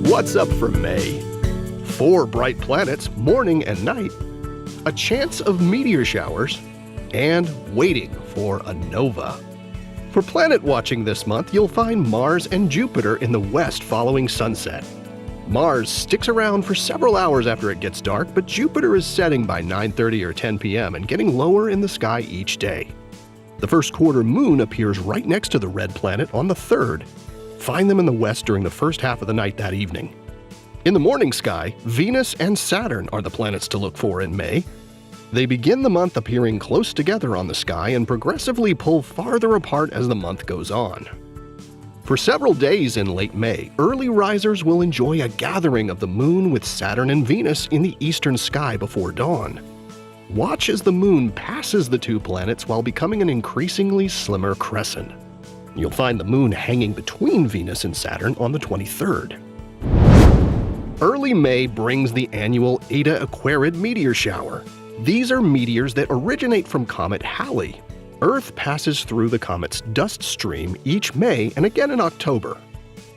What's up for May? 4 bright planets, morning and night, a chance of meteor showers, and waiting for a nova. For planet watching this month, you'll find Mars and Jupiter in the west following sunset. Mars sticks around for several hours after it gets dark, but Jupiter is setting by 9:30 or 10 p.m. and getting lower in the sky each day. The first quarter moon appears right next to the red planet on the 3rd. Find them in the west during the first half of the night that evening. In the morning sky, Venus and Saturn are the planets to look for in May. They begin the month appearing close together on the sky and progressively pull farther apart as the month goes on. For several days in late May, early risers will enjoy a gathering of the moon with Saturn and Venus in the eastern sky before dawn. Watch as the moon passes the two planets while becoming an increasingly slimmer crescent. You'll find the moon hanging between Venus and Saturn on the 23rd. Early May brings the annual Eta Aquarid meteor shower. These are meteors that originate from comet Halley. Earth passes through the comet's dust stream each May and again in October.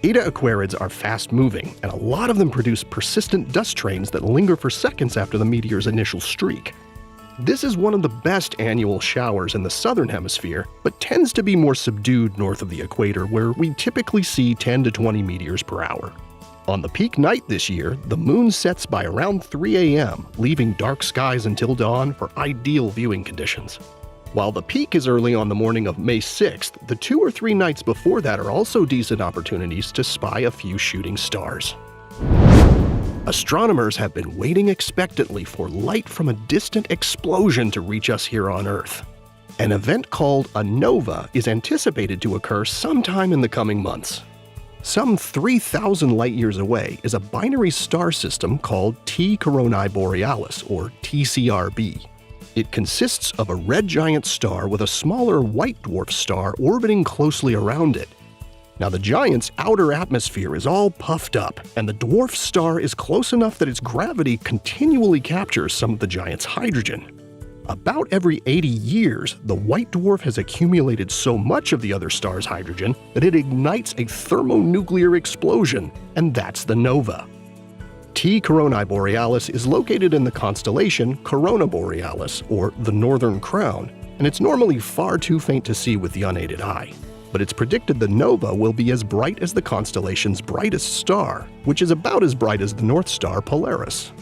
Eta Aquarids are fast-moving, and a lot of them produce persistent dust trains that linger for seconds after the meteor's initial streak. This is one of the best annual showers in the southern hemisphere, but tends to be more subdued north of the equator, where we typically see 10 to 20 meteors per hour. On the peak night this year, the moon sets by around 3 a.m., leaving dark skies until dawn for ideal viewing conditions. While the peak is early on the morning of May 6th, the 2 or 3 nights before that are also decent opportunities to spy a few shooting stars. Astronomers have been waiting expectantly for light from a distant explosion to reach us here on Earth. An event called a nova is anticipated to occur sometime in the coming months. Some 3,000 light-years away is a binary star system called T Coronae Borealis, or TCRB. It consists of a red giant star with a smaller white dwarf star orbiting closely around it. Now, the giant's outer atmosphere is all puffed up, and the dwarf star is close enough that its gravity continually captures some of the giant's hydrogen. About every 80 years, the white dwarf has accumulated so much of the other star's hydrogen that it ignites a thermonuclear explosion, and that's the nova. T Coronae Borealis is located in the constellation Corona Borealis, or the Northern Crown, and it's normally far too faint to see with the unaided eye. But it's predicted the nova will be as bright as the constellation's brightest star, which is about as bright as the North Star Polaris.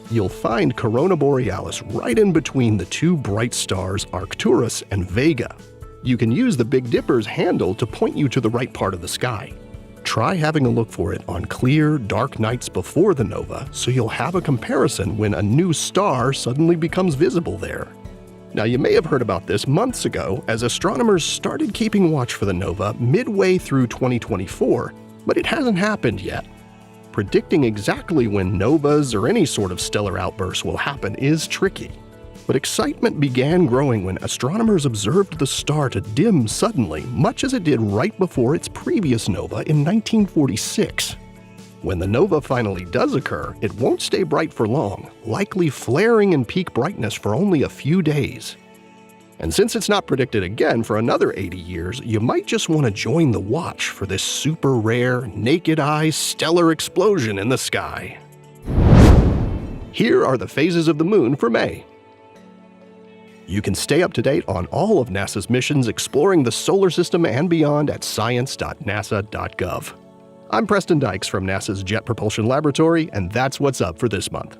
You'll find Corona Borealis right in between the two bright stars Arcturus and Vega. You can use the Big Dipper's handle to point you to the right part of the sky. Try having a look for it on clear, dark nights before the nova, so you'll have a comparison when a new star suddenly becomes visible there. Now, you may have heard about this months ago, as astronomers started keeping watch for the nova midway through 2024, but it hasn't happened yet. Predicting exactly when novas or any sort of stellar outburst will happen is tricky. But excitement began growing when astronomers observed the star to dim suddenly, much as it did right before its previous nova in 1946. When the nova finally does occur, it won't stay bright for long, likely flaring in peak brightness for only a few days. And since it's not predicted again for another 80 years, you might just want to join the watch for this super rare, naked-eye stellar explosion in the sky. Here are the phases of the moon for May. You can stay up to date on all of NASA's missions exploring the solar system and beyond at science.nasa.gov. I'm Preston Dykes from NASA's Jet Propulsion Laboratory, and that's what's up for this month.